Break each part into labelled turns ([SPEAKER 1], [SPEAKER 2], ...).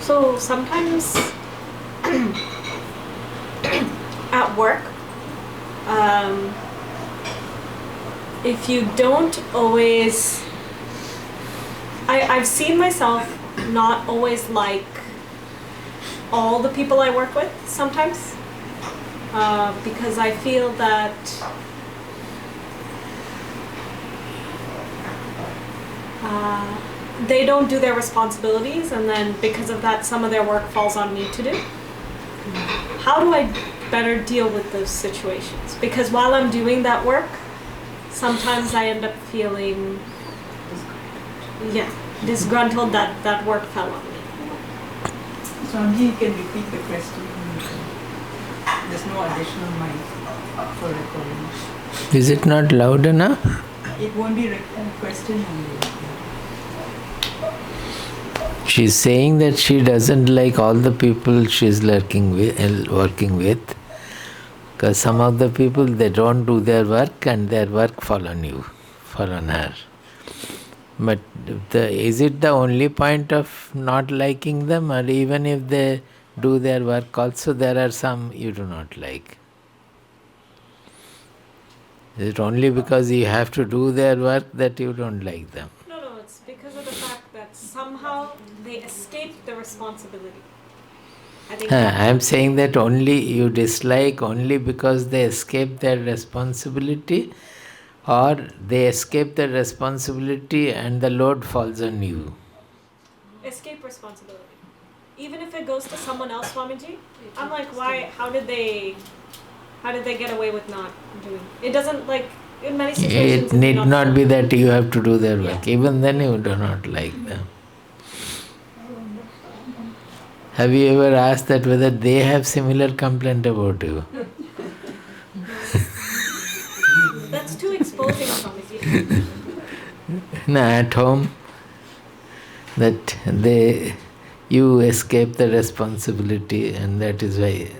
[SPEAKER 1] So sometimes at work, if you don't always, I've seen myself not always like all the people I work with sometimes, because I feel that they don't do their responsibilities, and then because of that some of their work falls on me to do. How do I better deal with those situations? Because while I'm doing that work, sometimes I end up feeling disgruntled that that work fell on me.
[SPEAKER 2] Swami, you can repeat the question. There's no additional mic for recording.
[SPEAKER 3] Is it not loud enough?
[SPEAKER 2] It won't be a question only.
[SPEAKER 3] She's saying that she doesn't like all the people she's working with, because some of the people, they don't do their work and their work fall on her. But is it the only point of not liking them, or even if they do their work also, there are some you do not like? Is it only because you have to do their work that you don't like them?
[SPEAKER 1] No, it's because of the fact that somehow they escape the responsibility.
[SPEAKER 3] I'm saying that only you dislike only because they escape their responsibility, or they escape their responsibility and the load falls on you.
[SPEAKER 1] Escape responsibility. Even if it goes to someone else, Swamiji, I'm like, why? How did they get away with not doing it? Doesn't, like, in many situations.
[SPEAKER 3] It need not be that you have to do their work. Even then you do not like them. Have you ever asked that whether they have similar complaint about you?
[SPEAKER 1] That's too exposing, Swamiji.
[SPEAKER 3] No, at home, that you escape the responsibility, and that is why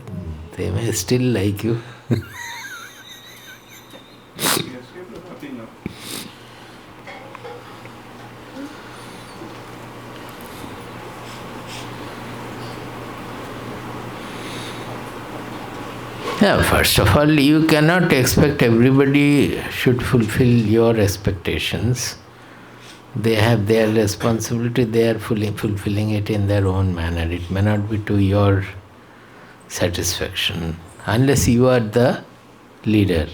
[SPEAKER 3] they may still like you. Yeah, first of all, you cannot expect everybody should fulfill your expectations. They have their responsibility, they are fulfilling it in their own manner. It may not be to your satisfaction, unless you are the leader.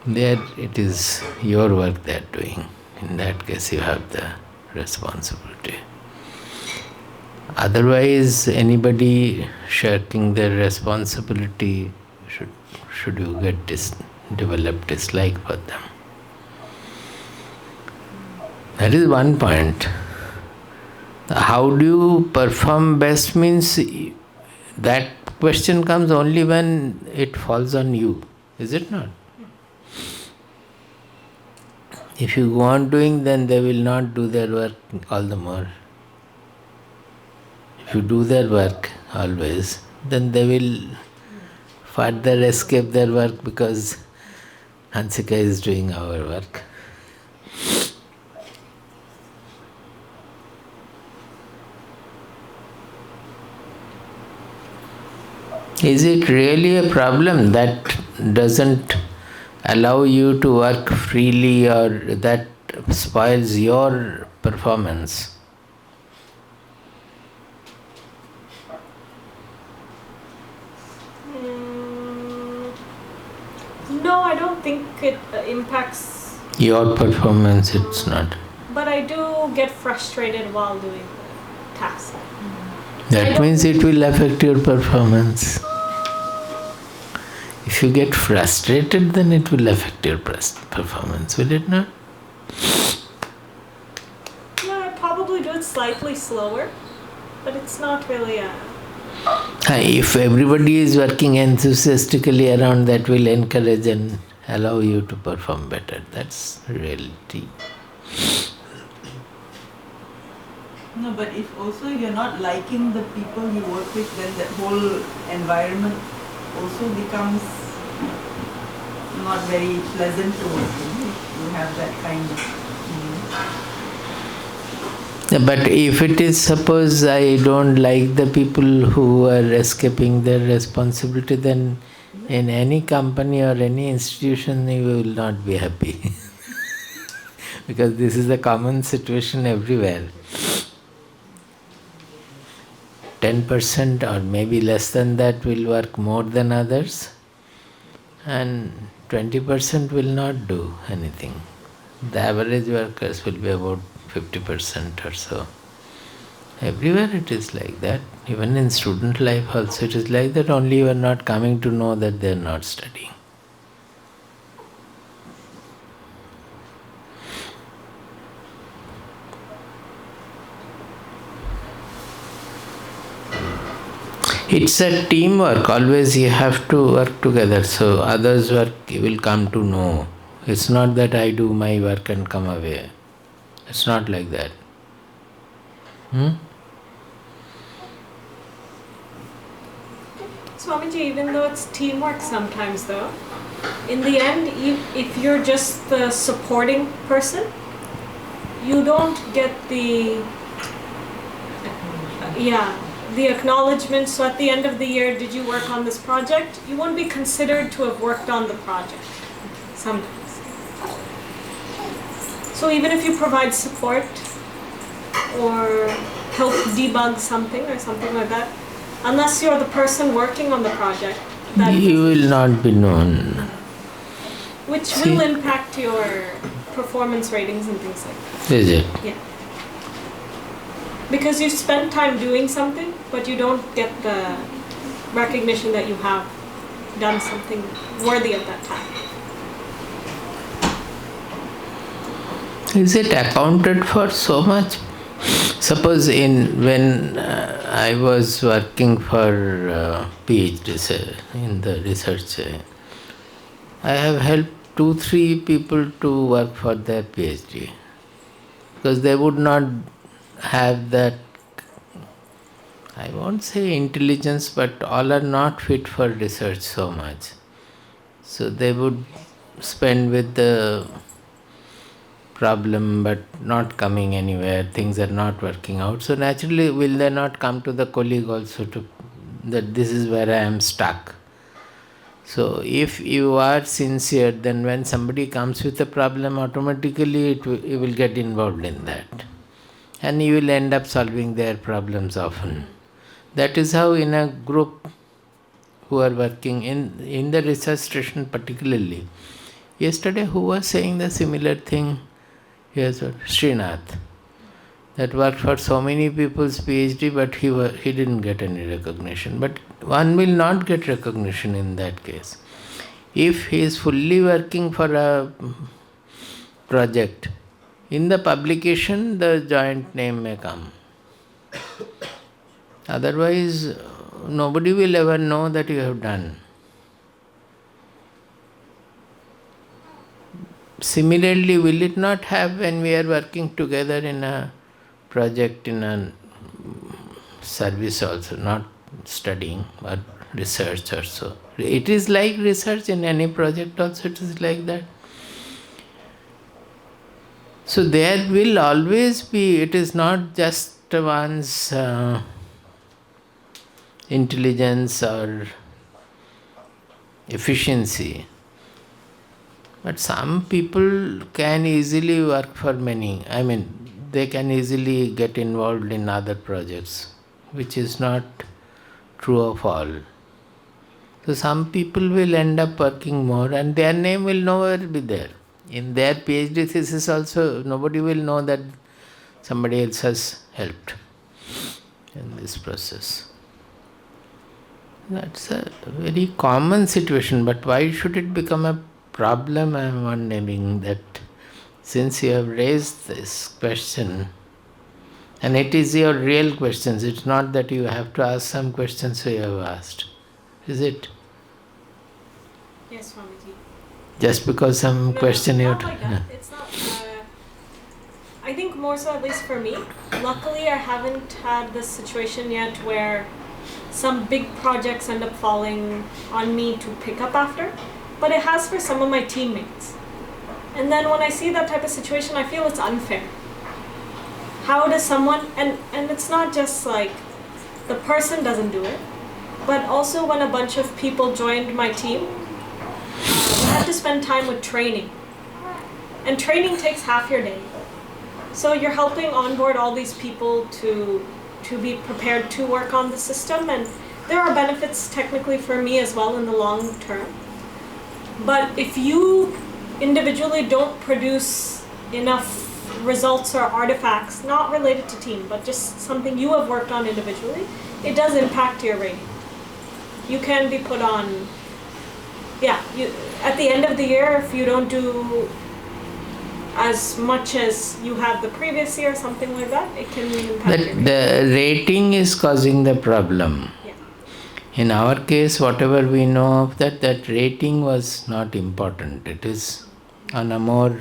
[SPEAKER 3] There it is your work they are doing. In that case, you have the responsibility. Otherwise, anybody shirking their responsibility, should you get develop dislike for them. That is one point. How do you perform best means, that question comes only when it falls on you, is it not? If you go on doing, then they will not do their work all the more. If you do their work always, then they will further escape their work because Hansika is doing our work. Is it really a problem that doesn't allow you to work freely, or that spoils your performance?
[SPEAKER 1] No, I don't think it impacts
[SPEAKER 3] your performance. It's not.
[SPEAKER 1] But I do get frustrated while doing the task.
[SPEAKER 3] That means it will affect your performance. If you get frustrated, then it will affect your performance, will it not?
[SPEAKER 1] No, I probably do it slightly slower, but it's not really a...
[SPEAKER 3] If everybody is working enthusiastically around, that will encourage and allow you to perform better. That's reality.
[SPEAKER 2] No, but if also you're not liking the people you work with, then that whole environment also becomes not very pleasant to work with. You have that kind of
[SPEAKER 3] But if it is, suppose I don't like the people who are escaping their responsibility, then in any company or any institution you will not be happy. Because this is a common situation everywhere. 10% or maybe less than that will work more than others, and 20% will not do anything. The average workers will be about 50% or so. Everywhere it is like that. Even in student life also it is like that, only you are not coming to know that they are not studying. It's a teamwork, always you have to work together, so others' work you will come to know. It's not that I do my work and come away. It's not like that.
[SPEAKER 1] Swamiji, even though it's teamwork sometimes though, in the end, if you're just the supporting person, you don't get the acknowledgement. So at the end of the year, did you work on this project? You won't be considered to have worked on the project sometimes. So even if you provide support or help debug something or something like that, unless you're the person working on the project,
[SPEAKER 3] you will not be known.
[SPEAKER 1] Which will impact your performance ratings and things like that.
[SPEAKER 3] Is it?
[SPEAKER 1] Yeah. Because you spend time doing something, but you don't get the recognition that you have done something worthy of that time.
[SPEAKER 3] Is it accounted for so much? Suppose when I was working for PhD in the research, I have helped 2-3 people to work for their PhD, because they would not have that, I won't say intelligence, but all are not fit for research so much. So they would spend with the problem but not coming anywhere, things are not working out. So naturally, will they not come to the colleague also to that this is where I am stuck? So if you are sincere, then when somebody comes with a problem, automatically you will get involved in that. And you will end up solving their problems often. That is how in a group who are working in the research station particularly. Yesterday who was saying the similar thing? Here's Srinath, that worked for so many people's PhD, but he didn't get any recognition. But one will not get recognition in that case. If he is fully working for a project, in the publication the joint name may come. Otherwise, nobody will ever know that you have done. Similarly, will it not have when we are working together in a project, in a service also, not studying but research also. It is like research in any project also, it is like that. So there will always be, it is not just one's intelligence or efficiency. But some people can easily work for many. I mean, they can easily get involved in other projects, which is not true of all. So some people will end up working more and their name will never be there. In their PhD thesis also, nobody will know that somebody else has helped in this process. That's a very common situation, but why should it become a problem? I am wondering that since you have raised this question, and it is your real questions, it's not that you have to ask some questions so you have asked. Is it?
[SPEAKER 1] Yes, Swamiji.
[SPEAKER 3] Just because some question you
[SPEAKER 1] have to... Not like that. It's not... I think more so, at least for me, luckily I haven't had this situation yet where some big projects end up falling on me to pick up after. But it has for some of my teammates. And then when I see that type of situation, I feel it's unfair. how does someone, and it's not just like the person doesn't do it, but also when a bunch of people joined my team, we had to spend time with training. And training takes half your day. So you're helping onboard all these people to be prepared to work on the system, and there are benefits technically for me as well in the long term. But if you individually don't produce enough results or artifacts, not related to team, but just something you have worked on individually, it does impact your rating. You can be put on, at the end of the year, if you don't do as much as you have the previous year, something like that, it can impact your rating.
[SPEAKER 3] The rating is causing the problem.
[SPEAKER 1] Yeah.
[SPEAKER 3] In our case, whatever we know of that rating was not important. It is on a more,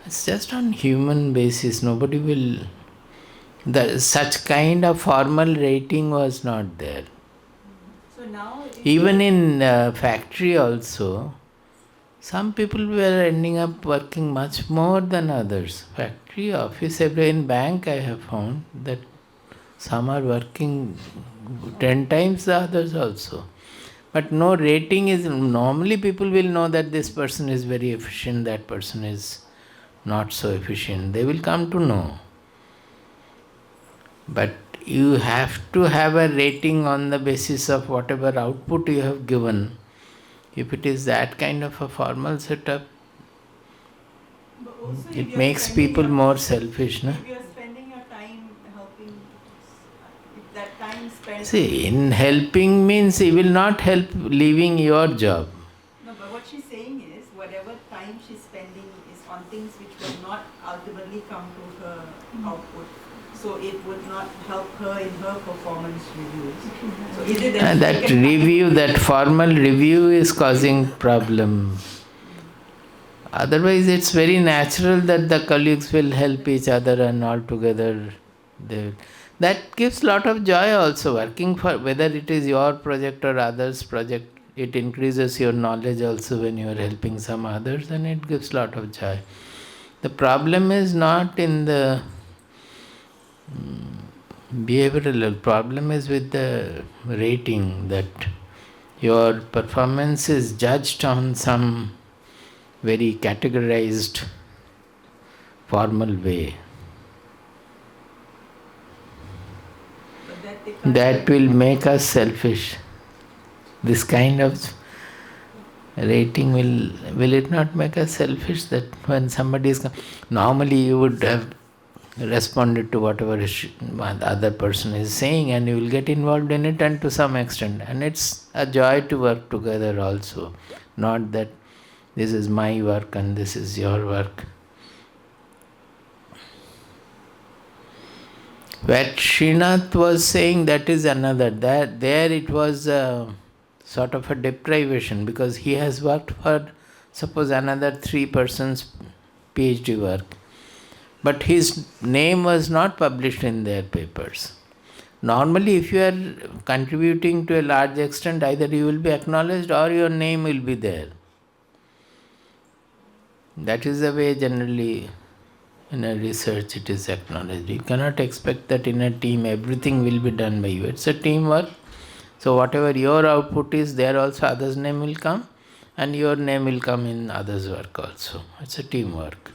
[SPEAKER 3] it's just on human basis. Nobody will, such kind of formal rating was not there.
[SPEAKER 2] So now
[SPEAKER 3] Even in factory also, some people were ending up working much more than others. Factory, office, in bank I have found that some are working 10 times the others also. But no rating is, normally people will know that this person is very efficient, that person is not so efficient. They will come to know. But you have to have a rating on the basis of whatever output you have given. If it is that kind of a formal setup, it makes people more selfish. No?
[SPEAKER 2] If you are spending your time helping, if that time spent...
[SPEAKER 3] See, in helping means he will not help leaving your job.
[SPEAKER 2] No, but what she's saying is, whatever time she's spending is on things which will not ultimately come to her output. So it would not help her in her performance reviews. So is it
[SPEAKER 3] That review, that formal review is causing problem. Otherwise, it's very natural that the colleagues will help each other and all together. That gives lot of joy also. Working for, whether it is your project or others' project, it increases your knowledge also when you are helping some others, and it gives lot of joy. The problem is not in the behavioral problem, is with the rating, that your performance is judged on some very categorized formal way. That will make us selfish. This kind of rating will it not make us selfish, that when somebody is, normally you would have responded to whatever the other person is saying, and you will get involved in it, and to some extent, and it's a joy to work together also, not that this is my work and this is your work. What Srinath was saying, that is another, that there it was a sort of a deprivation, because he has worked for, suppose, another 3 persons PhD work, but his name was not published in their papers. Normally, if you are contributing to a large extent, either you will be acknowledged or your name will be there. That is the way generally in a research it is acknowledged. You cannot expect that in a team everything will be done by you. It's a teamwork. So whatever your output is, there also others' name will come, and your name will come in others' work also. It's a teamwork.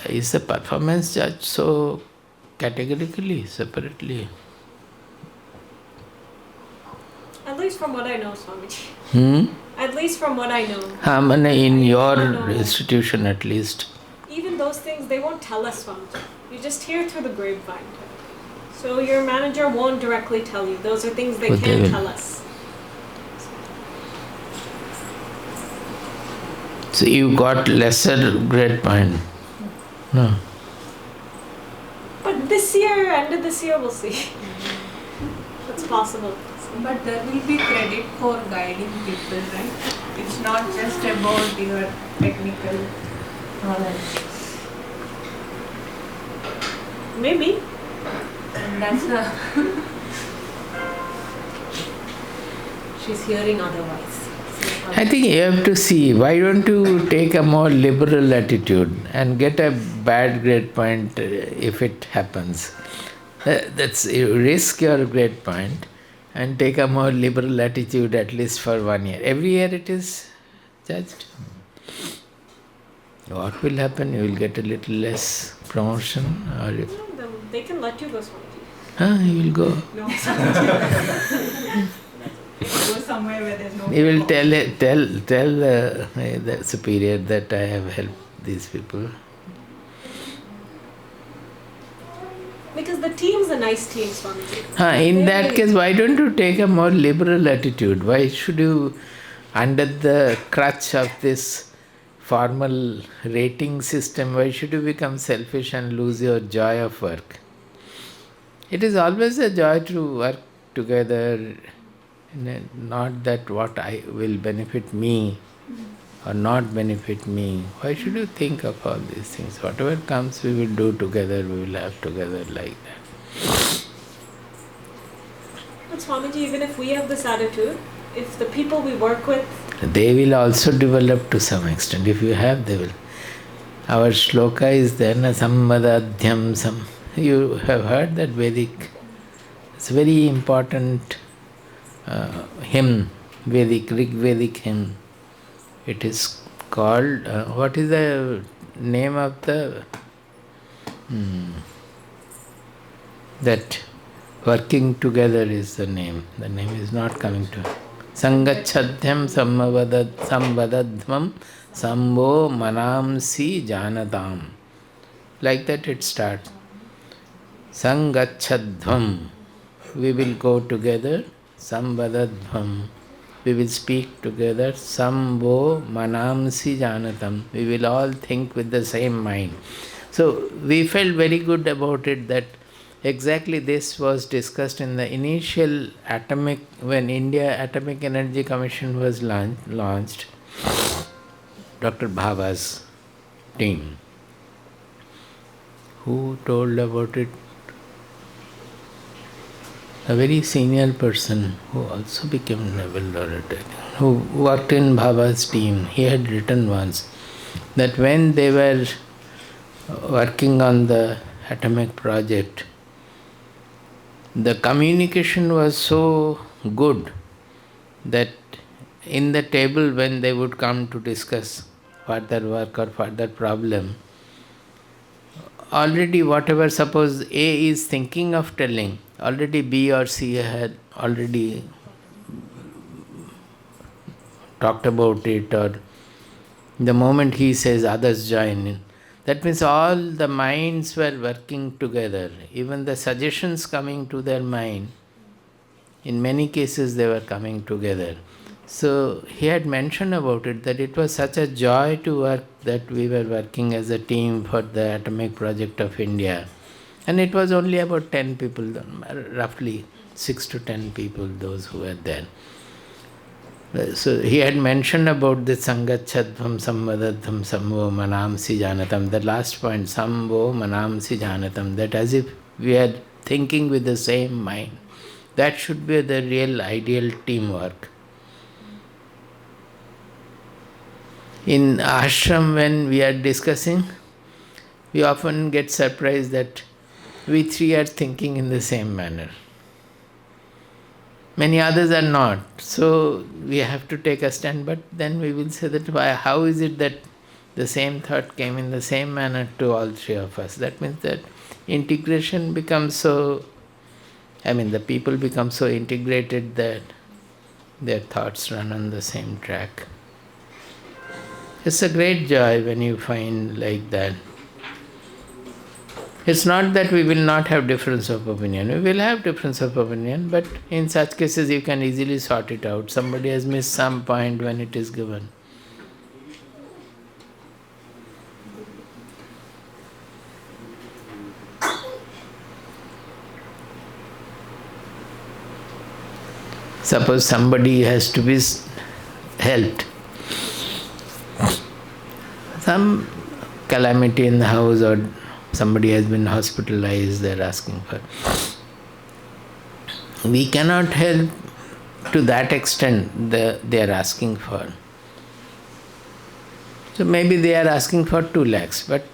[SPEAKER 3] Is the performance judged so categorically, separately?
[SPEAKER 1] At least from what I know, Swamiji. At least from what I know.
[SPEAKER 3] In your institution at least.
[SPEAKER 1] Even those things, they won't tell us, Swamiji. You just hear through the grapevine. So your manager won't directly tell you. Those are things they can't tell us.
[SPEAKER 3] So you got lesser grade point. No.
[SPEAKER 1] But this year, end of this year, we'll see. It's possible.
[SPEAKER 4] But there will be credit for guiding people, right? It's not just about your technical knowledge.
[SPEAKER 1] Maybe.
[SPEAKER 4] And that's the...
[SPEAKER 1] She's hearing otherwise.
[SPEAKER 3] I think you have to see, why don't you take a more liberal attitude and get a bad grade point if it happens. That's, you risk your grade point and take a more liberal attitude at least for 1 year. Every year it is judged. What will happen? You will get a little less promotion, or you,
[SPEAKER 1] They can let you go, Swamiji.
[SPEAKER 3] you will go.
[SPEAKER 1] No.
[SPEAKER 2] Go somewhere where there's no.
[SPEAKER 3] You will tell the superior that I have helped these people.
[SPEAKER 1] Because the team's a nice team, Swamiji.
[SPEAKER 3] In that case, why don't you take a more liberal attitude? Why should you, under the crutch of this formal rating system, why should you become selfish and lose your joy of work? It is always a joy to work together, not that what I will benefit me or not benefit me. Why should you think of all these things? Whatever comes, we will do together, we will have together like that.
[SPEAKER 1] But Swamiji, even if we have this attitude, if the people we work with,
[SPEAKER 3] they will also develop to some extent. If you have, they will. Our shloka is there, na sammadadhyam sam. You have heard that Vedic. It's a very important hymn, Vedic, Rig Vedic hymn. It is called, what is the name of the, that working together is the name. The name is not coming to. Sangachadhyam sambadadhvam sambo manamsi janadam. Like that it starts. Sangachadhvam. We will go together. Sambadadhvam. We will speak together. Sambo manamsi janatam. We will all think with the same mind. So we felt very good about it that exactly this was discussed in the initial when India Atomic Energy Commission was launched. Dr. Bhaba's team. Who told about it? A very senior person who also became Nobel laureate, who worked in Bhaba's team. He had written once that when they were working on the atomic project, the communication was so good that in the table when they would come to discuss further work or further problem, already whatever, suppose A is thinking of telling, already B or C had already talked about it, or the moment he says others join in. That means all the minds were working together. Even the suggestions coming to their mind, in many cases they were coming together. So he had mentioned about it that it was such a joy to work that we were working as a team for the atomic project of India. And it was only about 10 people, roughly 6 to 10 people, those who were there. So he had mentioned about the Sangachadvam Samvadadham Samvo Manamsi Janatam, the last point, Samvo Manamsi Janatam, that as if we are thinking with the same mind. That should be the real ideal teamwork. In ashram, when we are discussing, we often get surprised that we three are thinking in the same manner. Many others are not. So we have to take a stand, but then we will say that how is it that the same thought came in the same manner to all three of us? That means that integration becomes so, the people become so integrated that their thoughts run on the same track. It's a great joy when you find like that. It's not that we will not have difference of opinion. We will have difference of opinion, but in such cases you can easily sort it out. Somebody has missed some point when it is given. Suppose somebody has to be helped. Some calamity in the house, or somebody has been hospitalized, they are asking for. We cannot help to that extent they are asking for. So maybe they are asking for 2 lakhs, but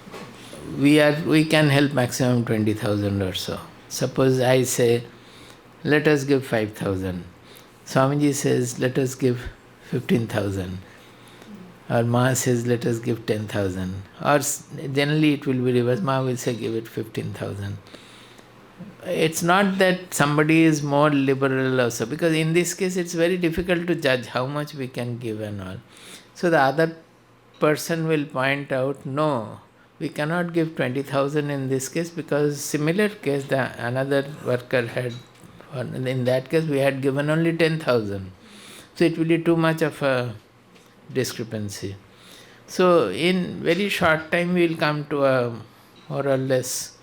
[SPEAKER 3] we can help maximum 20,000 or so. Suppose I say, let us give 5,000. Swamiji says, let us give 15,000. Or Ma says, let us give 10,000. Or generally it will be reversed. Ma will say, give it 15,000. It's not that somebody is more liberal also, because in this case it's very difficult to judge how much we can give and all. So the other person will point out, no, we cannot give 20,000 in this case, because similar case another worker had, in that case we had given only 10,000. So it will be too much of a discrepancy. So in very short time we will come to a more or less,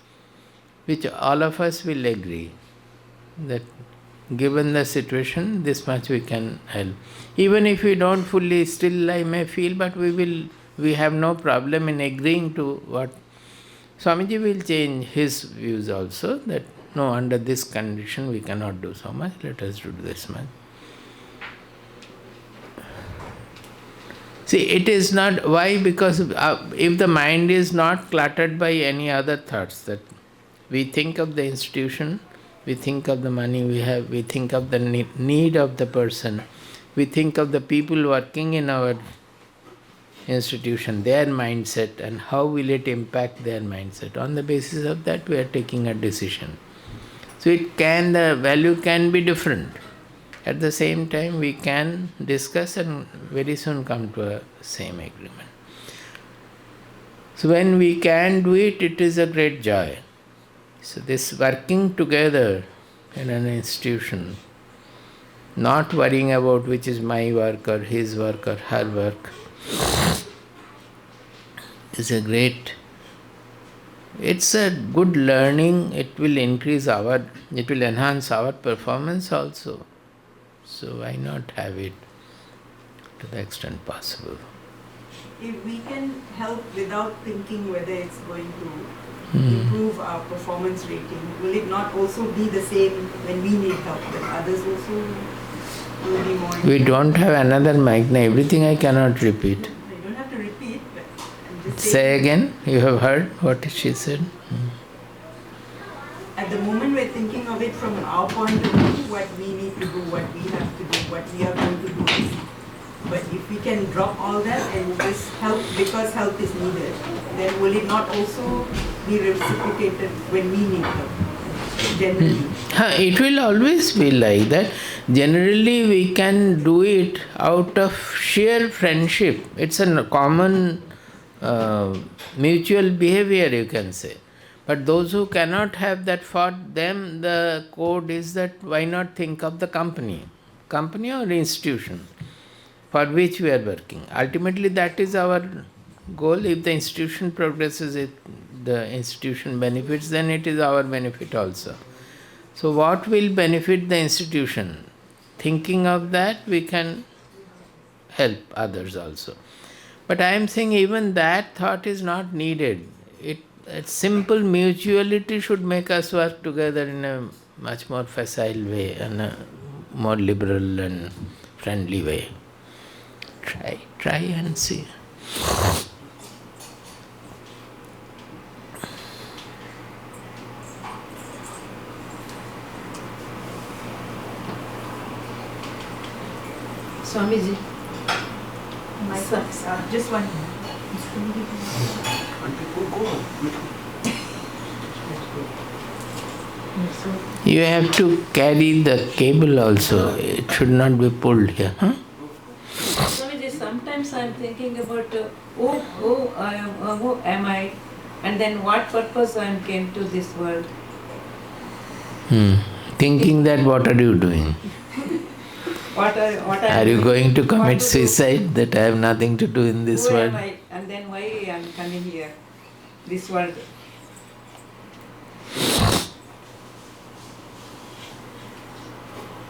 [SPEAKER 3] which all of us will agree, that given the situation, this much we can help. Even if we don't fully, still I may feel, but we have no problem in agreeing to what Swamiji will change his views also, that no, under this condition we cannot do so much, let us do this much. See, it is not, why? Because if the mind is not cluttered by any other thoughts, that we think of the institution, we think of the money we have, we think of the need of the person, we think of the people working in our institution, their mindset, and how will it impact their mindset. On the basis of that, we are taking a decision. So the value can be different. At the same time, we can discuss and very soon come to a same agreement. So when we can do it, it is a great joy. So this working together in an institution, not worrying about which is my work or his work or her work, is a great, it's a good learning. It will it will enhance our performance also. So why not have it to the extent possible?
[SPEAKER 2] If we can help without thinking whether it's going to improve our performance rating, will it not also be the same when we need help, when others also will be more?
[SPEAKER 3] We don't have another mic now. Everything I cannot repeat.
[SPEAKER 2] You don't have to repeat, but I'm just saying.
[SPEAKER 3] Say again. You have heard what she said?
[SPEAKER 2] At the moment we're thinking of it from our point of view, what we need to do, what we have to do, what we are going to do. But if we can drop all that and just help because help is needed, then will it not also be reciprocated when we need help? Generally.
[SPEAKER 3] It will always be like that. Generally we can do it out of sheer friendship. It's a common mutual behavior, you can say. But those who cannot have that, for them the code is that why not think of the company or institution for which we are working. Ultimately that is our goal. If the institution progresses, if the institution benefits, then it is our benefit also. So what will benefit the institution? Thinking of that, we can help others also. But I am saying even that thought is not needed. A simple mutuality should make us work together in a much more facile way and a more liberal and friendly way. Try and see.
[SPEAKER 5] Swamiji.
[SPEAKER 2] Just one.
[SPEAKER 3] You have to carry the cable also. It should not be pulled here.
[SPEAKER 5] Swamiji, sometimes I am thinking about who am I, and then what purpose I came to this world.
[SPEAKER 3] Thinking that what are you doing? Are you going to commit suicide, that I have nothing to do in this world?
[SPEAKER 5] Who am I, and then why I am coming here, this world?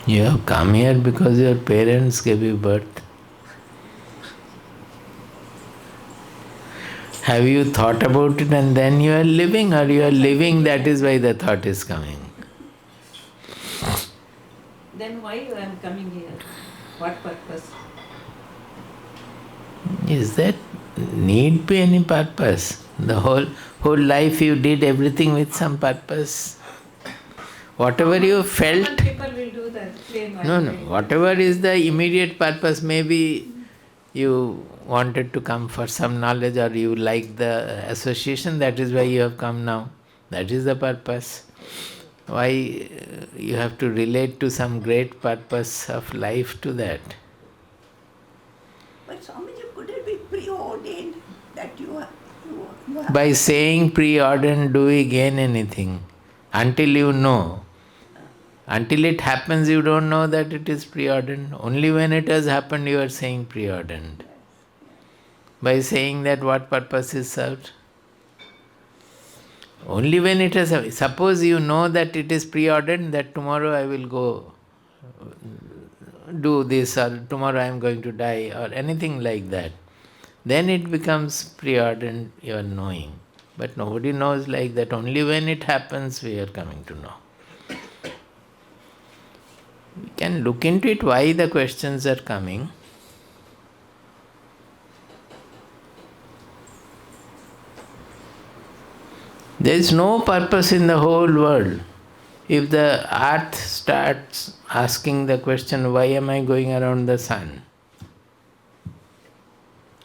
[SPEAKER 3] You have come here because your parents gave you birth. Have you thought about it and then you are living, or you are living, that is why the thought is coming?
[SPEAKER 5] Then why I am coming here? What purpose?
[SPEAKER 3] Is that need be any purpose. The whole life you did everything with some purpose. Whatever you felt.
[SPEAKER 5] Common people will do that.
[SPEAKER 3] No. Whatever is the immediate purpose, maybe you wanted to come for some knowledge or you like the association, that is why you have come now. That is the purpose. Why you have to relate to some great purpose of life to that?
[SPEAKER 6] But Swamiji, could it be preordained that you are?
[SPEAKER 3] By saying preordained, do we gain anything? Until you know. Until it happens, you don't know that it is preordained. Only when it has happened, you are saying preordained. By saying that, what purpose is served? Only when it has happened. Suppose you know that it is preordained, that tomorrow I will go do this, or tomorrow I am going to die, or anything like that. Then it becomes preordained, you are knowing. But nobody knows like that. Only when it happens, we are coming to know. We can look into it, why the questions are coming. There is no purpose in the whole world. If the earth starts asking the question, why am I going around the sun?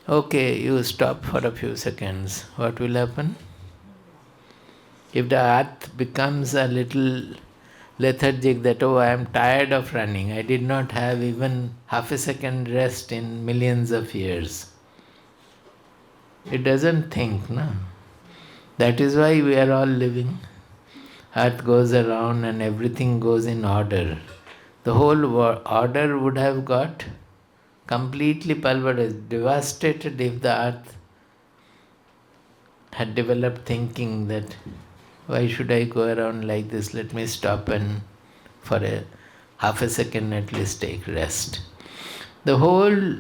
[SPEAKER 3] Okay, you stop for a few seconds. What will happen? If the earth becomes a little lethargic, that, oh, I am tired of running, I did not have even half a second rest in millions of years. It doesn't think, no? That is why we are all living. Earth goes around and everything goes in order. The whole order would have got completely pulverized, devastated if the earth had developed thinking that, why should I go around like this? Let me stop and for a half a second at least take rest. The whole,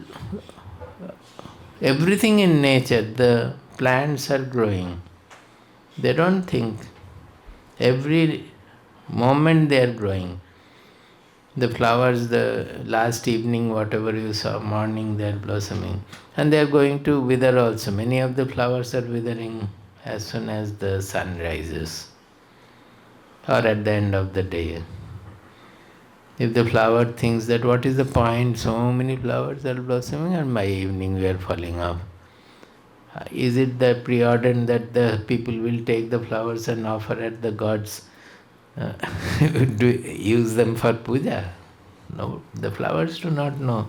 [SPEAKER 3] everything in nature, the plants are growing. They don't think. Every moment they are growing. The flowers, the last evening, whatever you saw, morning, they are blossoming. And they are going to wither also. Many of the flowers are withering as soon as the sun rises, or at the end of the day. If the flower thinks that, what is the point, so many flowers are blossoming and by evening we are falling off. Is it the preordained that the people will take the flowers and offer at the gods, use them for puja? No, the flowers do not know.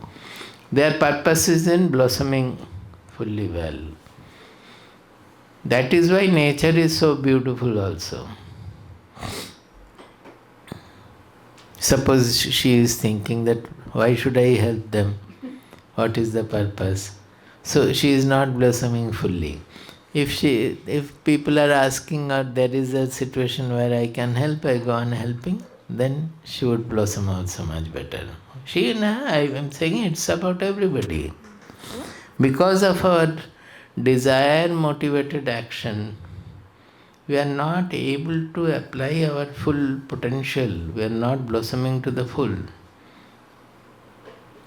[SPEAKER 3] Their purpose is in blossoming fully well. That is why nature is so beautiful also. Suppose she is thinking that, why should I help them? What is the purpose? So she is not blossoming fully. If people are asking her, there is a situation where I can help, I go on helping, then she would blossom also much better. I am saying it's about everybody. Because of our desire-motivated action, we are not able to apply our full potential. We are not blossoming to the full.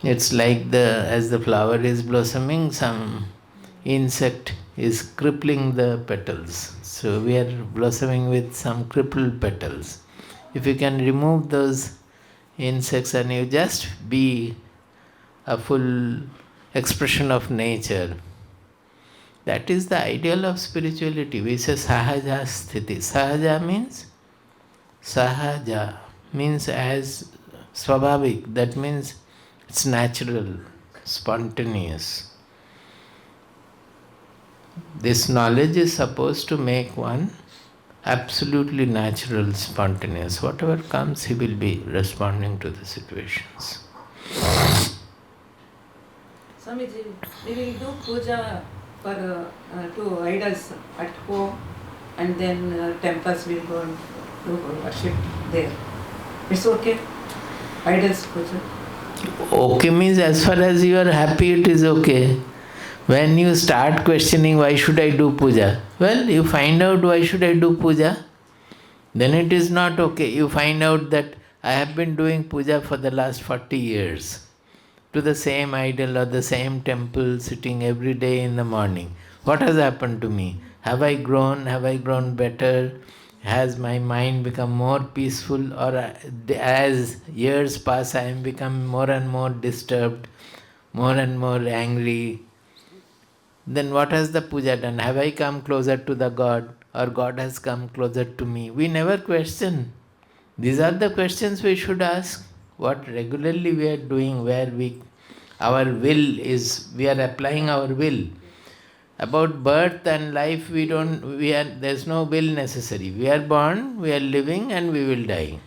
[SPEAKER 3] It's like as the flower is blossoming, some insect is crippling the petals. So we are blossoming with some crippled petals. If you can remove those insects and you just be a full expression of nature, that is the ideal of spirituality. We say sahaja sthiti. Sahaja means as swabhavik. That means it's natural, spontaneous. This knowledge is supposed to make one absolutely natural, spontaneous. Whatever comes, he will be responding to the situations.
[SPEAKER 5] Swamiji, we will do puja for to idols at home, and then temples will go and do worship there. It's okay? Idols puja.
[SPEAKER 3] Okay means as far as you are happy, it is okay. When you start questioning, why should I do puja? Well, you find out why should I do puja, then it is not okay. You find out that I have been doing puja for the last 40 years. to the same idol or the same temple, sitting every day in the morning. What has happened to me? Have I grown? Have I grown better? Has my mind become more peaceful? Or as years pass, I am become more and more disturbed, more and more angry? Then what has the puja done? Have I come closer to the God, or God has come closer to me? We never question. These are the questions we should ask. What regularly we are doing, where our will is, we are applying our will. About birth and life, there's no will necessary. We are born, we are living, and we will die.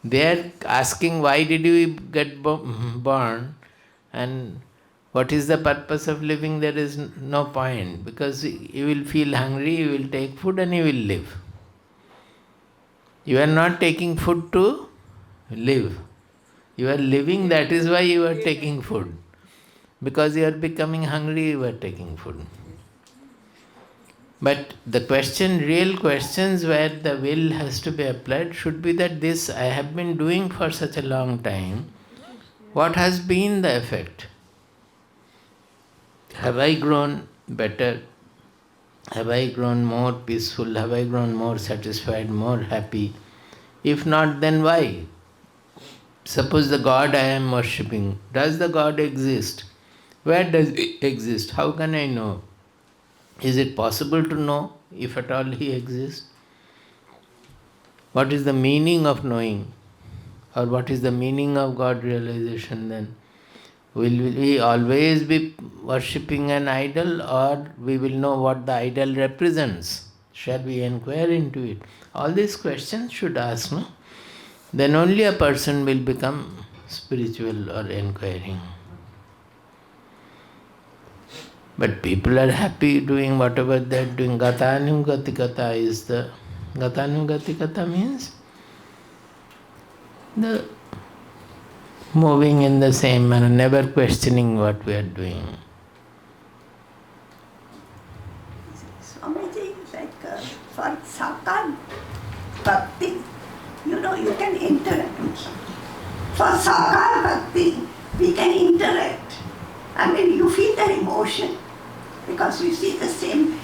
[SPEAKER 3] They are asking, why did you get born, and what is the purpose of living? There is no point, because you will feel hungry, you will take food, and you will live. You are not taking food to live. You are living, that is why you are taking food. Because you are becoming hungry, you are taking food. But the real questions where the will has to be applied should be that this I have been doing for such a long time. What has been the effect? Have I grown better? Have I grown more peaceful? Have I grown more satisfied, more happy? If not, then why? Suppose the God I am worshipping, does the God exist? Where does it exist? How can I know? Is it possible to know if at all he exists? What is the meaning of knowing? Or what is the meaning of God realization then? Will we always be worshipping an idol, or we will know what the idol represents? Shall we enquire into it? All these questions should ask, no? Then only a person will become spiritual or inquiring. But people are happy doing whatever they are doing. Gatanugatikata is the... Gatanugatikata means the moving in the same manner, never questioning what we are doing.
[SPEAKER 6] Swamiji, like for Sakar Bhakti, you can interact. For Sakar Bhakti, we can interact. I mean, you feel the emotion because you see the same,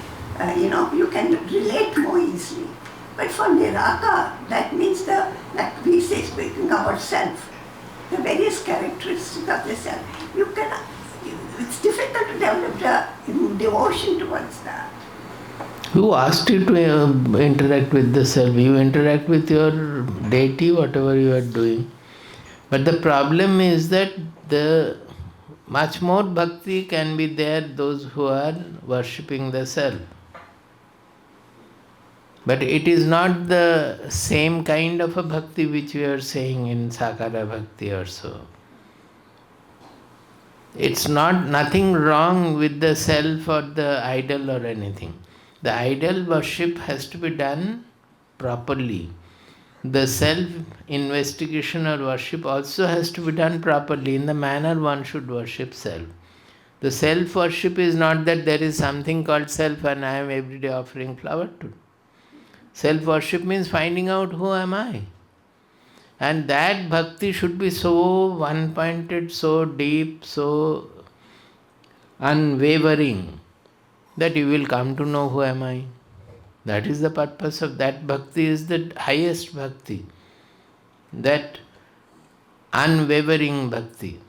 [SPEAKER 6] you can relate more easily. But for Niraka, that means like we say, speaking about self, the various characteristics of the self, it's difficult to develop the devotion towards that.
[SPEAKER 3] Who asked you to interact with the self? You interact with your deity, whatever you are doing. But the problem is that the much more bhakti can be there, those who are worshipping the self. But it is not the same kind of a bhakti which we are saying in Sakara Bhakti or so. It's nothing wrong with the self or the idol or anything. The idol worship has to be done properly. The self-investigation or worship also has to be done properly in the manner one should worship self. The self-worship is not that there is something called self and I am every day offering flower to. Self-worship means finding out who am I. And that bhakti should be so one-pointed, so deep, so unwavering that you will come to know who am I. That is the purpose of that bhakti, is the highest bhakti. That unwavering bhakti.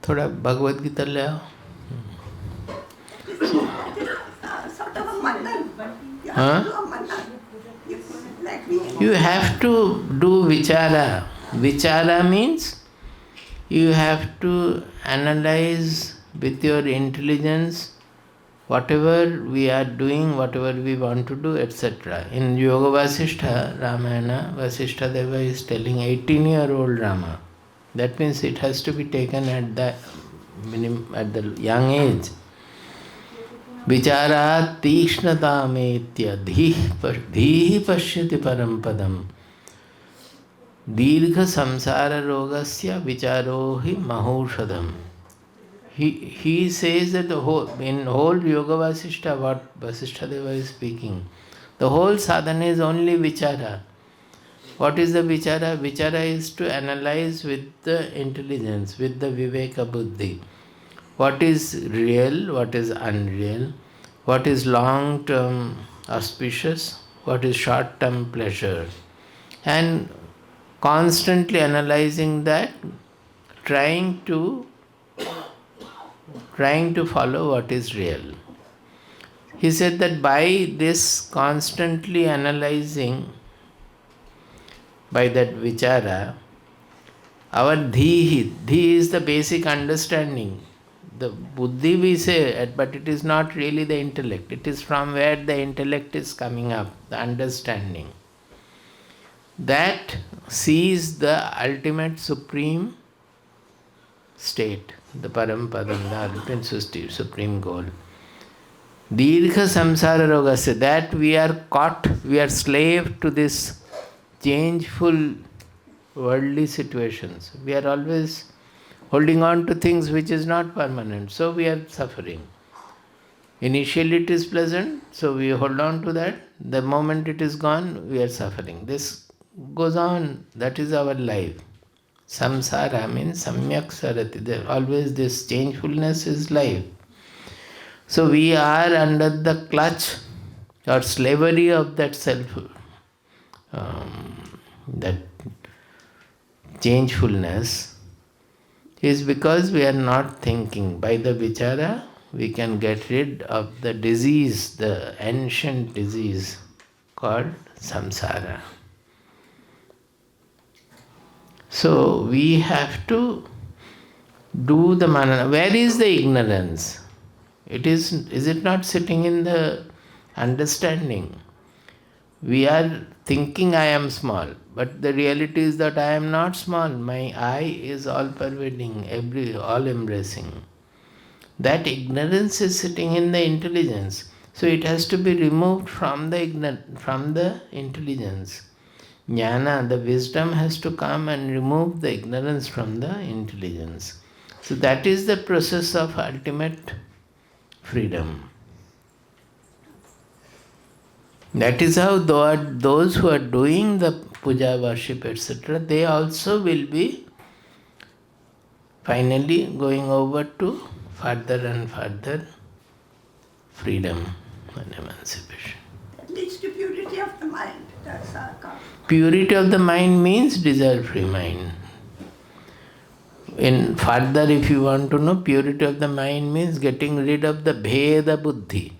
[SPEAKER 3] थोड़ा भगवद गीता ले आओ.
[SPEAKER 6] Sort of a mandan.
[SPEAKER 3] You have to do vichara. Vichara means you have to analyze with your intelligence whatever we are doing, whatever we want to do, etc. In Yoga Vashishtha, Ramayana, Vashishtha Deva is telling 18-year-old Rama. That means it has to be taken at the young age. Vichara tishnata metya dhihi pashyati parampadam dirgha samsara rogasya vicharohi mahaushadam. He says that in whole Yoga Vasishtha, what Vasishtha Deva is speaking, the whole sadhana is only vichara. What is the vichara? Vichara is to analyze with the intelligence, with the viveka buddhi. What is real, what is unreal, what is long-term auspicious, what is short-term pleasure. And constantly analyzing that, trying to follow what is real. He said that by this constantly analyzing, by that vichara, our dhi is the basic understanding. The buddhi we say, but it is not really the intellect. It is from where the intellect is coming up, the understanding. That sees the ultimate supreme state, the Paramadam, the ultimate supreme goal. Dirgha samsara rogasya, that we are caught, we are slave to this changeful worldly situations. We are always holding on to things which is not permanent, so we are suffering. Initially it is pleasant, so we hold on to that. The moment it is gone, we are suffering. This goes on, that is our life. Samsara means samyak sarati. There always this changefulness is life. So we are under the clutch or slavery of that self, that changefulness is because we are not thinking. By the vichara, we can get rid of the disease, the ancient disease called samsara. So we have to do the manana. Where is the ignorance? Is it not sitting in the understanding? We are thinking I am small, but the reality is that I am not small. My I is all pervading, all embracing. That ignorance is sitting in the intelligence. So it has to be removed from the intelligence. Jnana, the wisdom has to come and remove the ignorance from the intelligence. So that is the process of ultimate freedom. That is how those who are doing the puja, worship, etc., they also will be finally going over to further and further freedom and emancipation.
[SPEAKER 6] That leads to purity of the mind. That's our cause.
[SPEAKER 3] Purity of the mind means desire-free mind. In further, if you want to know, purity of the mind means getting rid of the bheda buddhi.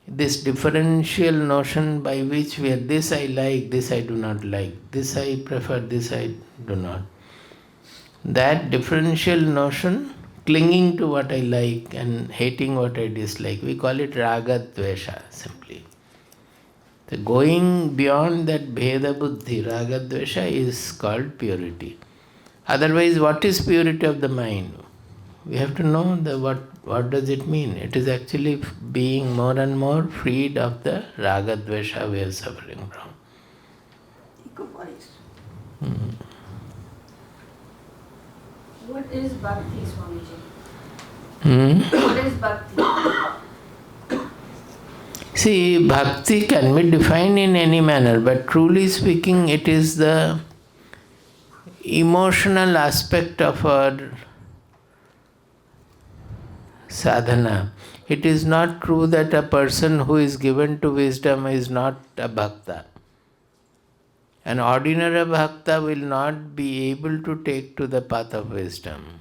[SPEAKER 3] This differential notion by which we are this I like, this I do not like, this I prefer, this I do not. That differential notion, clinging to what I like and hating what I dislike, we call it raga dvesha simply. The going beyond that bheda buddhi, raga dvesha, is called purity. Otherwise, what is purity of the mind? We have to know what does it mean. It is actually being more and more freed of the raga dvesha we are suffering from.
[SPEAKER 6] Ego voice.
[SPEAKER 7] What is Bhakti, Swamiji? What is Bhakti?
[SPEAKER 3] See, Bhakti can be defined in any manner, but truly speaking, it is the emotional aspect of our sadhana. It is not true that a person who is given to wisdom is not a bhakta. An ordinary bhakta will not be able to take to the path of wisdom.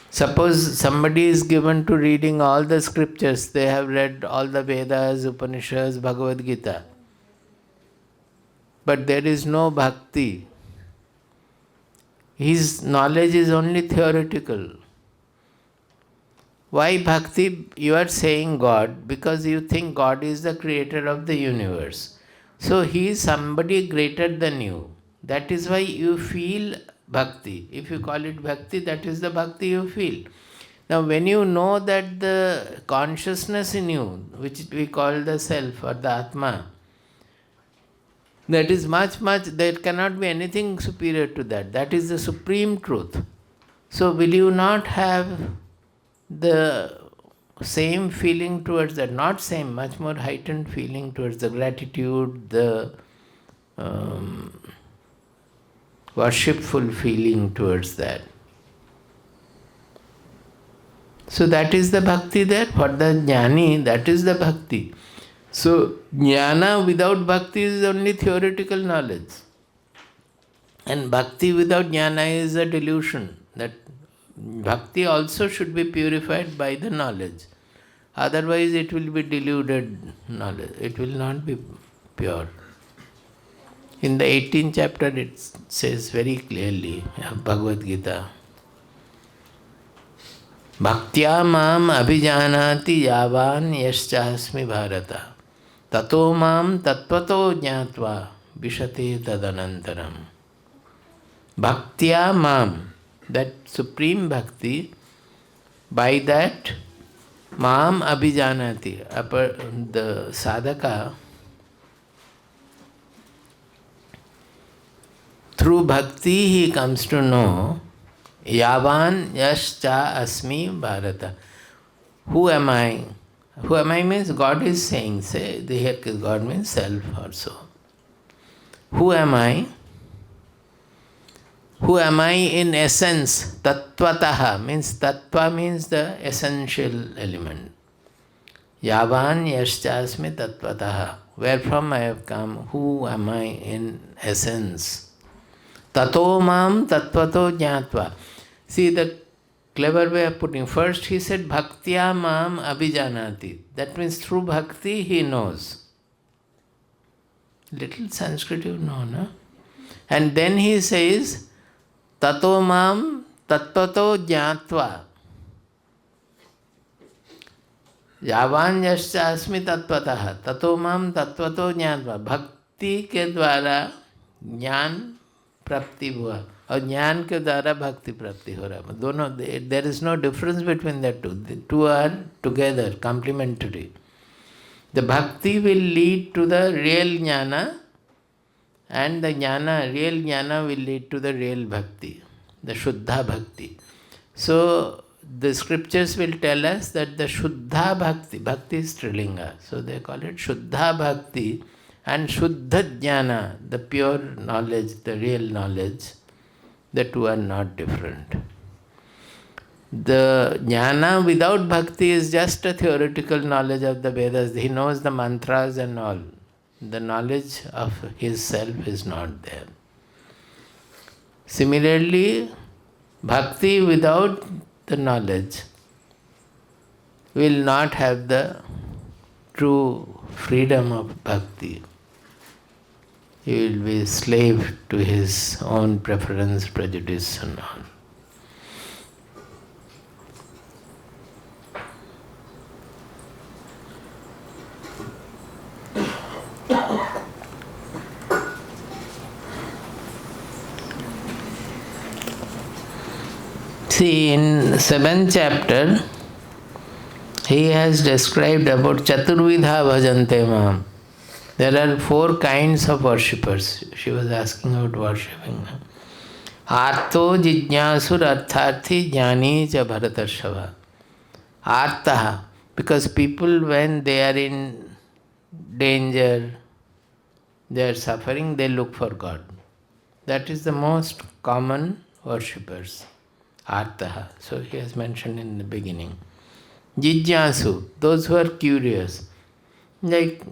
[SPEAKER 3] Suppose somebody is given to reading all the scriptures, they have read all the Vedas, Upanishads, Bhagavad Gita, but there is no bhakti. His knowledge is only theoretical. Why bhakti? You are saying God because you think God is the creator of the universe. So he is somebody greater than you. That is why you feel bhakti. If you call it bhakti, that is the bhakti you feel. Now when you know that the consciousness in you, which we call the self or the Atma, that is much, there cannot be anything superior to that. That is the supreme truth. So will you not have the same feeling towards that, not same, much more heightened feeling towards the gratitude, the worshipful feeling towards that. So that is the bhakti there. For the jnani, that is the bhakti. So jnana without bhakti is only theoretical knowledge. And bhakti without jnana is a delusion. That bhakti also should be purified by the knowledge. Otherwise it will be deluded knowledge. It will not be pure. In the 18th chapter it says very clearly of Bhagavad Gita, Bhaktya mam abhijanati yavan yaschasmi bharata tato mam tatvato jnatva vishate tadanantaram. Bhaktya mam, that supreme bhakti, by that mam abhijanati, the sadhaka, through bhakti he comes to know yavan yascha asmi bharata. Who am I? Who am I means God is saying, say, here God means self also. Who am I? Who am I in essence? Tattvataha means, tattva means the essential element. Yavan yaschasmi tattvataha. Wherefrom I have come? Who am I in essence? Tato mam tattvato jnatva. See the clever way of putting. First he said bhaktya mam abhijanati. That means through bhakti he knows. Little Sanskrit you know, no? And then he says tato mam tattvato jnatva. Yavan yascha asmi tattvataha. Tato mam tattvato jnatva. Bhakti के द्वारा ज्ञान प्राप्ति हुआ और ज्ञान के द्वारा भक्ति प्राप्ति हो रहा है. दोनों, there is no difference between the two. The two are together, complementary. The bhakti will lead to the real jnana, and the jnana, real jnana will lead to the real bhakti, the shuddha bhakti. So the scriptures will tell us that the shuddha bhakti, bhakti is Strilinga, so they call it shuddha bhakti, and shuddha jnana, the pure knowledge, the real knowledge, the two are not different. The jnana without bhakti is just a theoretical knowledge of the Vedas. He knows the mantras and all. The knowledge of his self is not there. Similarly, bhakti without the knowledge will not have the true freedom of bhakti. He will be slave to his own preference, prejudice and all. See, in 7th chapter, he has described about Chaturvidha Bhajante Mam. There are 4 kinds of worshippers. She was asking about worshipping. Arto Jijñasur Artharthi Jnani Cha Bharatarshava. Artaha, because people when they are in danger, they are suffering, they look for God. That is the most common worshippers. Artaha. So he has mentioned in the beginning. Jijñasu, those who are curious. Like,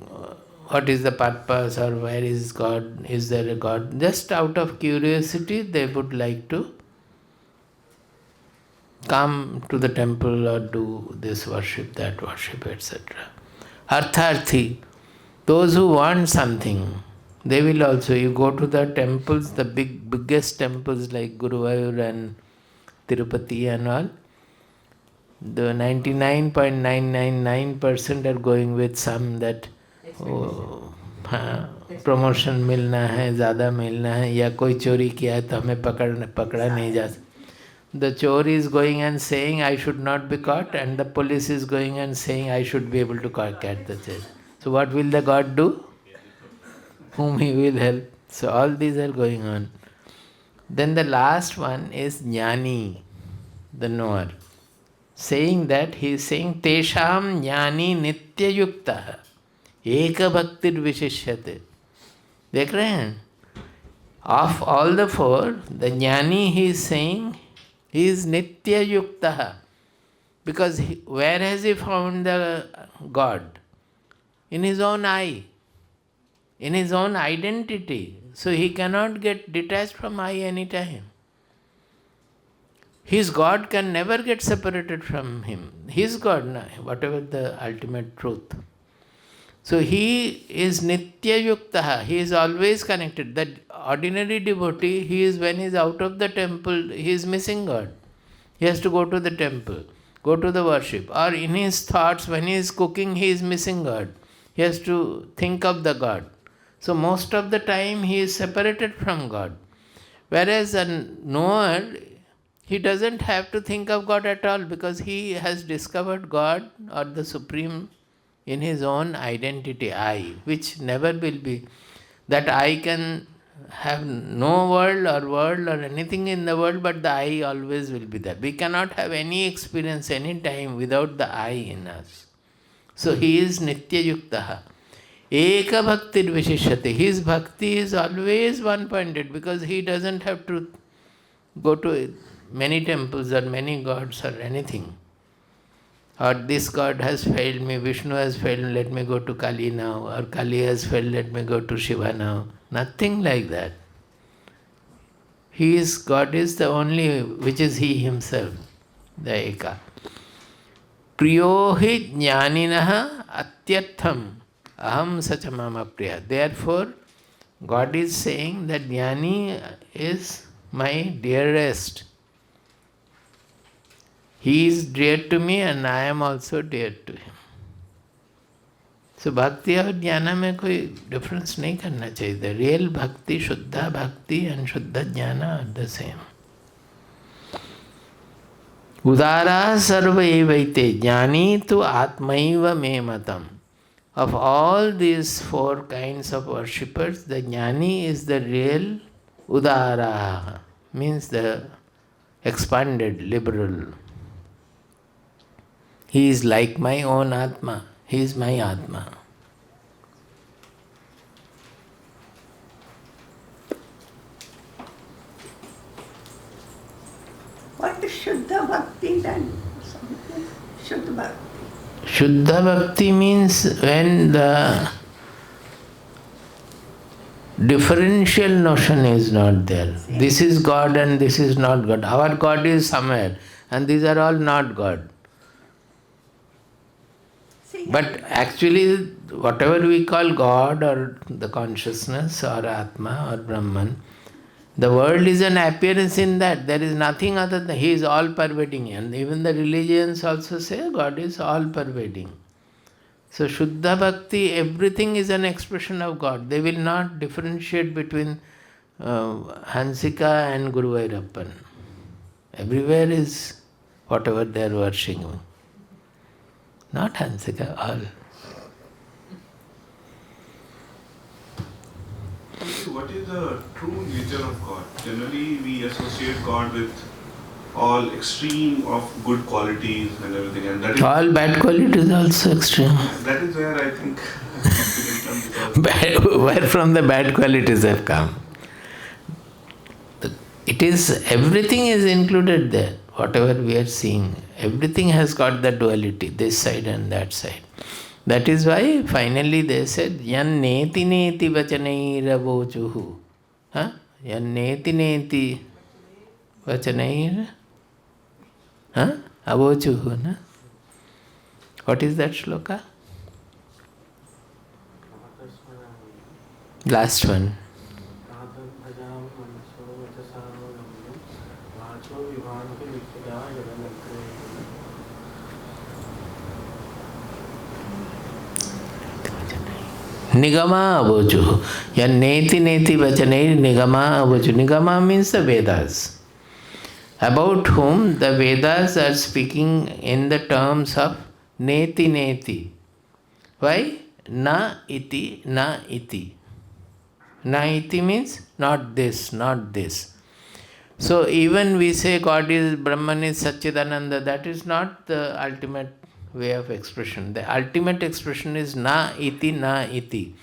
[SPEAKER 3] what is the purpose or where is God? Is there a God? Just out of curiosity, they would like to come to the temple or do this worship, that worship, etc. Artharthi, those who want something, they will also. You go to the temples, the biggest temples like Guruvayur and Tirupati and all, the 99.999% are going with some that promotion मिलना है, ज़्यादा मिलना है, या कोई चोरी किया है तो हमें पकड़ा नहीं जा सकता. The chor is going and saying I should not be caught, and the police is going and saying I should be able to catch the chor. So what will the God do? Whom he will help. So all these are going on. Then the last one is jnani, the knower. saying that, he is saying, Tesham jnani nitya yukta ekabhaktir vishishyate. देख रहे हैं? Of all the four, the jnani, he is saying, he is nitya yukta. Because where has he found the God? In his own eye, in his own identity. So he cannot get detached from I any time. His God can never get separated from him. His God, whatever the ultimate truth. So he is nitya yuktaha. He is always connected. That ordinary devotee, he is, when he is out of the temple, he is missing God. He has to go to the temple, go to the worship. Or in his thoughts, when he is cooking, he is missing God. He has to think of the God. So most of the time he is separated from God. Whereas a knower, he doesn't have to think of God at all, because he has discovered God or the Supreme in his own identity, I, which never will be. That I can have no world or anything in the world, but the I always will be there. We cannot have any experience any time without the I in us. So he is nitya yuktaha. Ekabhak Nirviseshananda. His bhakti is always one-pointed, because he doesn't have to go to many temples or many gods or anything. Or this God has failed me, Vishnu has failed me, let me go to Kali now. Or Kali has failed, let me go to Shiva now. Nothing like that. God is the only, which is he himself, the Eka. Priyohi jnaninaha atyartham aham sachamama priya. Therefore, God is saying that jnani is my dearest. He is dear to me and I am also dear to him. So bhakti और jnana में कोई difference नहीं करना चाहिए. The real bhakti, shuddha bhakti and shuddha jnana are the same. Udara sarva evaite jnani tu atmaiva me matam. Of all these four kinds of worshippers, the jnani is the real udara, means the expanded, liberal. He is like my own Atma. He is my Atma.
[SPEAKER 6] What is Shuddha Bhakti then? Shuddha Bhakti.
[SPEAKER 3] Shuddha Bhakti means when the differential notion is not there. This is God and this is not God. Our God is somewhere and these are all not God. But actually, whatever we call God or the consciousness or Atma or Brahman, the world is an appearance in that. There is nothing other than He is all pervading. And even the religions also say God is all pervading. So Shuddha Bhakti, everything is an expression of God. They will not differentiate between Hansika and Guru Vairappan. Everywhere is whatever they are worshipping. Not Hansika, all.
[SPEAKER 8] What is the true nature of God? Generally, we associate God with all extreme of good qualities and everything, and that is
[SPEAKER 3] all bad qualities also extreme.
[SPEAKER 8] That is where I think
[SPEAKER 3] where from the bad qualities have come. It is, everything is included there. Whatever we are seeing, everything has got the duality, this side and that side. That is why finally they said, Yan neti neti vachanair avochuhu. Yan neti neti vachanair avochuhu. Na? What is that shloka? Last one. Nigama avochu. Yan neti neti vachanair nigama avochu. Nigama means the Vedas, about whom the Vedas are speaking in the terms of neti neti. Why? Na iti, na iti. Na iti means not this, not this. So even we say God is Brahman is Satchidananda, that is not the ultimate way of expression. The ultimate expression is na iti.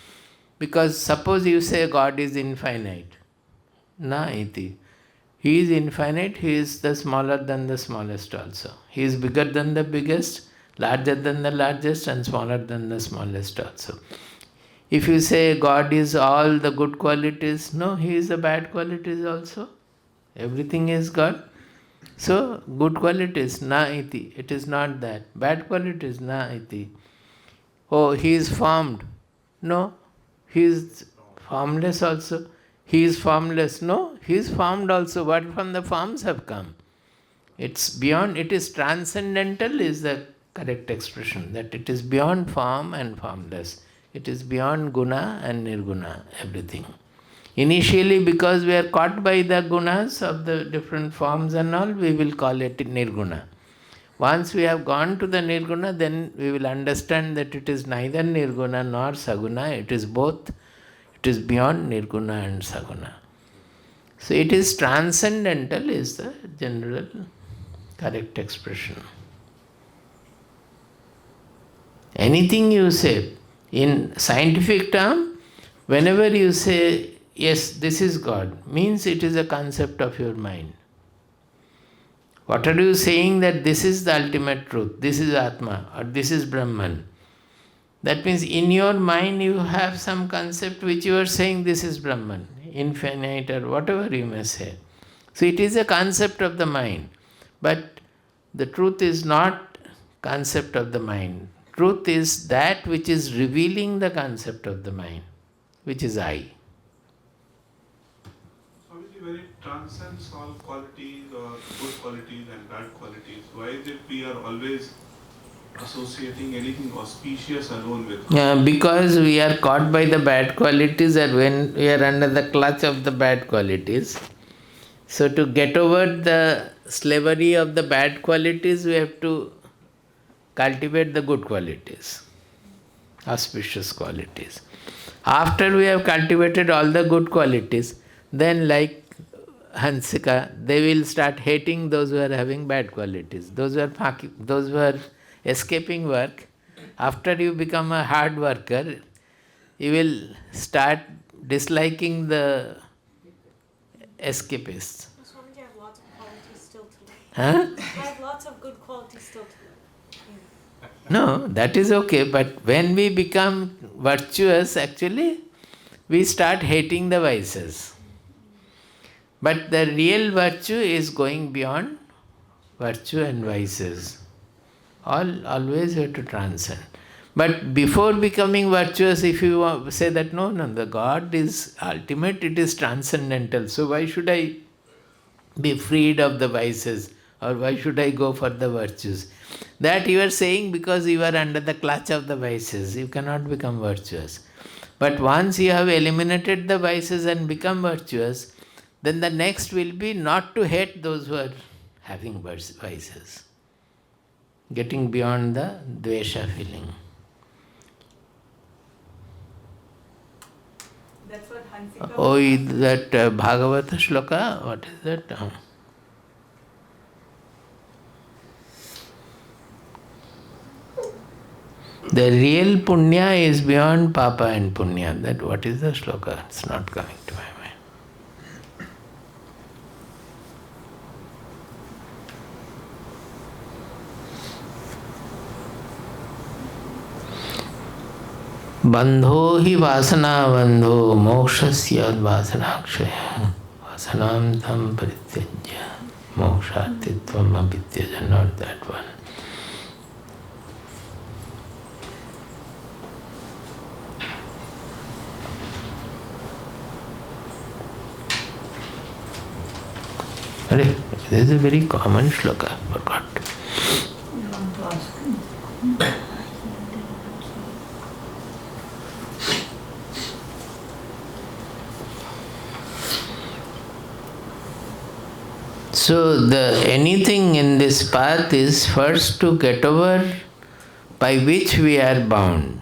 [SPEAKER 3] Because suppose you say God is infinite. Na iti. He is infinite, he is the smaller than the smallest also. He is bigger than the biggest, larger than the largest, and smaller than the smallest also. If you say God is all the good qualities, no, he is the bad qualities also. Everything is God. So, good qualities, na iti. It is not that. Bad qualities, na iti. Oh, he is formed. No, he is formless also. He is formless. No, he is formed also. What from the forms have come? It's beyond, it is transcendental is the correct expression. That it is beyond form and formless. It is beyond guna and nirguna, everything. Initially, because we are caught by the gunas of the different forms and all, we will call it nirguna. Once we have gone to the nirguna, then we will understand that it is neither nirguna nor saguna, it is both. It is beyond nirguna and saguna. So it is transcendental is the general correct expression. Anything you say, in scientific term, whenever you say, yes, this is God, means it is a concept of your mind. What are you saying that this is the ultimate truth, this is Atma, or this is Brahman? That means in your mind you have some concept which you are saying this is Brahman, infinite or whatever you may say. So it is a concept of the mind. But the truth is not concept of the mind. Truth is that which is revealing the concept of the mind, which is I.
[SPEAKER 8] Swamiji, when it transcends all qualities or good qualities and bad qualities, why is it we are always associating anything auspicious alone with God?
[SPEAKER 3] Because we are caught by the bad qualities, and when we are under the clutch of the bad qualities. So to get over the slavery of the bad qualities, we have to cultivate the good qualities, auspicious qualities. After we have cultivated all the good qualities, then like Hansika, they will start hating those who are having bad qualities. Those who are escaping work. After you become a hard worker, you will start disliking the escapists.
[SPEAKER 1] Swamiji, I have lots of qualities still to learn.
[SPEAKER 3] Huh?
[SPEAKER 1] I have lots of good qualities still to learn.
[SPEAKER 3] No, that is okay, but when we become virtuous, actually, we start hating the vices. But the real virtue is going beyond virtue and vices. Always you have to transcend. But before becoming virtuous, if you say that no, the God is ultimate, it is transcendental. So why should I be freed of the vices? Or why should I go for the virtues? That you are saying because you are under the clutch of the vices. You cannot become virtuous. But once you have eliminated the vices and become virtuous, then the next will be not to hate those who are having vices. Getting beyond the dvesha feeling.
[SPEAKER 2] That's what Hansika
[SPEAKER 3] Oh, that Bhagavata shloka, what is that? The real punya is beyond papa and punya. That what is the shloka? It's not coming to my mind. Bandho hi vasana bandho mokshasya vasanakshaya vasanam tam parityajya mokshatitvam abhityaja. Not that one. This is a very common shloka, forgot. So anything in this path is first to get over by which we are bound.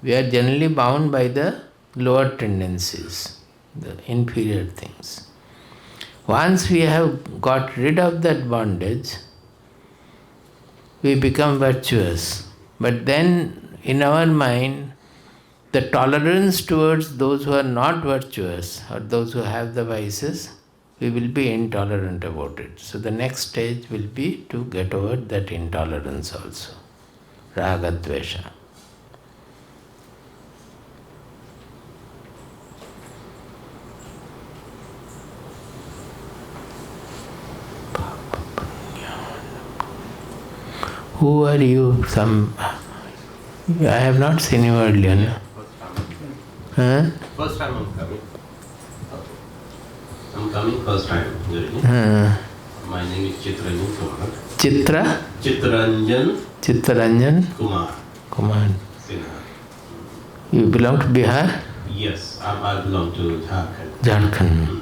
[SPEAKER 3] We are generally bound by the lower tendencies, the inferior things. Once we have got rid of that bondage, we become virtuous. But then in our mind, the tolerance towards those who are not virtuous or those who have the vices, we will be intolerant about it. So the next stage will be to get over that intolerance also. Raga Dvesha. Who are you? I have not seen you earlier. No? Huh?
[SPEAKER 9] First time I'm coming. I'm coming first time. My name is Chitranjan Kumar. Chitranjan Kumar. Sinha.
[SPEAKER 3] You belong to Bihar?
[SPEAKER 9] Yes, I belong to Jharkhand.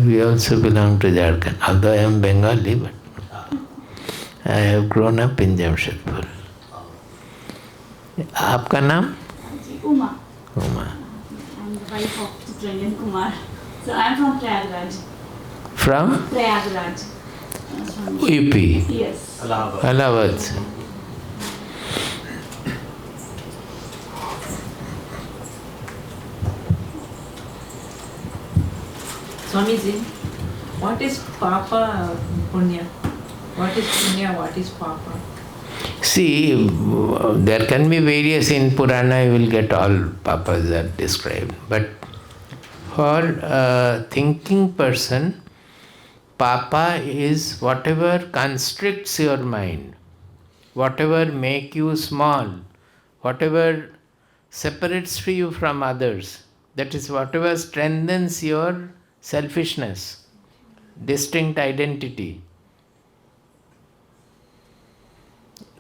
[SPEAKER 3] We also belong to Jharkhand. Although I am Bengali, but I have grown up in Jamshedpur. आपका नाम?
[SPEAKER 10] Uma.
[SPEAKER 3] Uma.
[SPEAKER 10] I'm the wife of Chitranjan Kumar. So I'm from Prayagraj.
[SPEAKER 3] From?
[SPEAKER 10] Prayagraj.
[SPEAKER 3] UP.
[SPEAKER 10] Yes.
[SPEAKER 3] Allahabad.
[SPEAKER 5] Swamiji, what is Papa Punya? What is Punya? What is Papa?
[SPEAKER 3] See, there can be various, in Purana you will get all papas are described. But for a thinking person, papa is whatever constricts your mind, whatever make you small, whatever separates you from others, that is whatever strengthens your selfishness, distinct identity.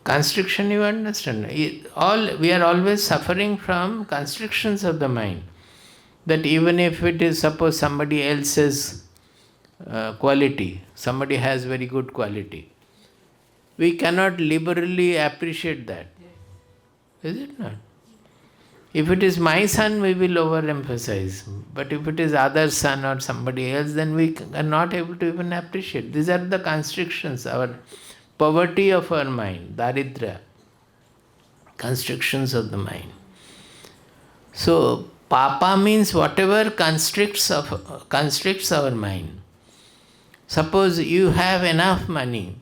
[SPEAKER 3] Constriction, you understand? We are always suffering from constrictions of the mind. That even if it is, suppose somebody else's quality, somebody has very good quality, we cannot liberally appreciate that. Is it not? If it is my son, we will overemphasize. But if it is other son or somebody else, then we are not able to even appreciate. These are the constrictions, our poverty of our mind, daridra, constrictions of the mind. So, papa means whatever constricts our mind. Suppose you have enough money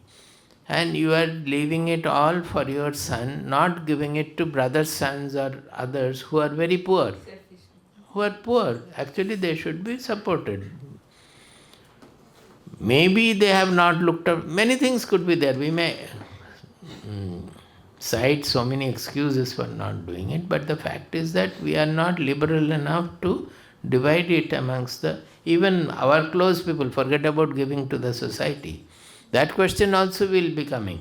[SPEAKER 3] and you are leaving it all for your son, not giving it to brothers' sons or others who are very poor. Who are poor. Actually, they should be supported. Maybe they have not looked up. Many things could be there. We may cite so many excuses for not doing it, but the fact is that we are not liberal enough to divide it amongst even our close people. Forget about giving to the society. That question also will be coming.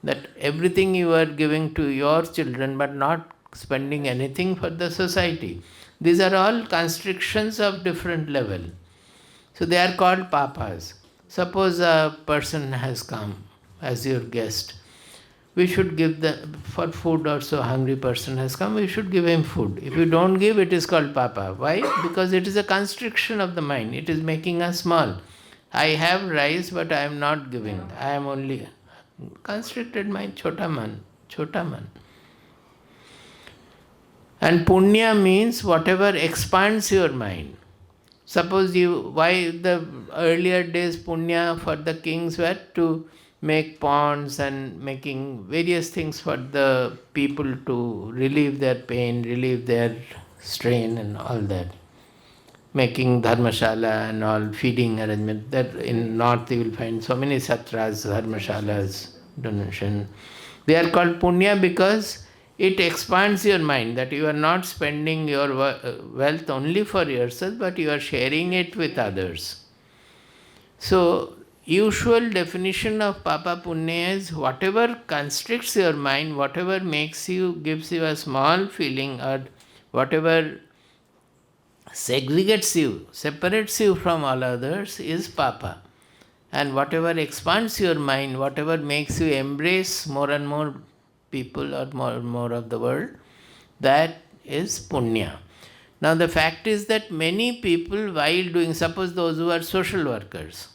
[SPEAKER 3] That everything you are giving to your children but not spending anything for the society. These are all constrictions of different level. So they are called papas. Suppose a person has come as your guest. We should give for food also, hungry person has come, we should give him food. If you don't give, it is called papa. Why? Because it is a constriction of the mind. It is making us small. I have rice, but I am not giving. I am only constricted mind, chota man. And punya means whatever expands your mind. Suppose why the earlier days punya for the kings were to make ponds and making various things for the people to relieve their pain, relieve their strain and all that. Making dharmashala and all, feeding arrangement. That in north you will find so many satras, dharmashalas, donation. They are called punya because it expands your mind, that you are not spending your wealth only for yourself, but you are sharing it with others. So, usual definition of papa punya is whatever constricts your mind, whatever gives you a small feeling, or whatever segregates you, separates you from all others is papa. And whatever expands your mind, whatever makes you embrace more and more people or more of the world, that is punya. Now the fact is that many people, while doing, suppose those who are social workers,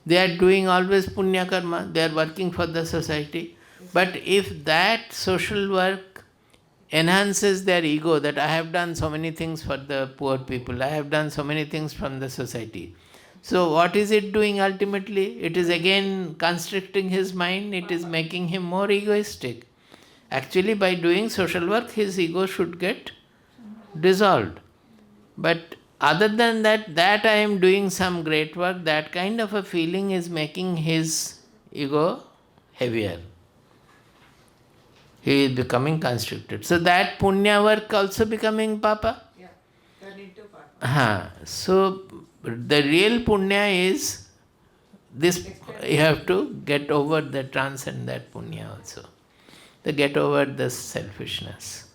[SPEAKER 3] they are doing always punya karma, they are working for the society. But if that social work enhances their ego, that I have done so many things for the poor people, I have done so many things from the society. So what is it doing ultimately? It is again constricting his mind, it is making him more egoistic. Actually, by doing social work, his ego should get dissolved. But other than that, I am doing some great work, that kind of a feeling is making his ego heavier. He is becoming constricted. So that punya work also becoming papa?
[SPEAKER 5] Yeah, turn into papa.
[SPEAKER 3] So the real punya is this, you have to get over the transcend that punya also. To get over the selfishness.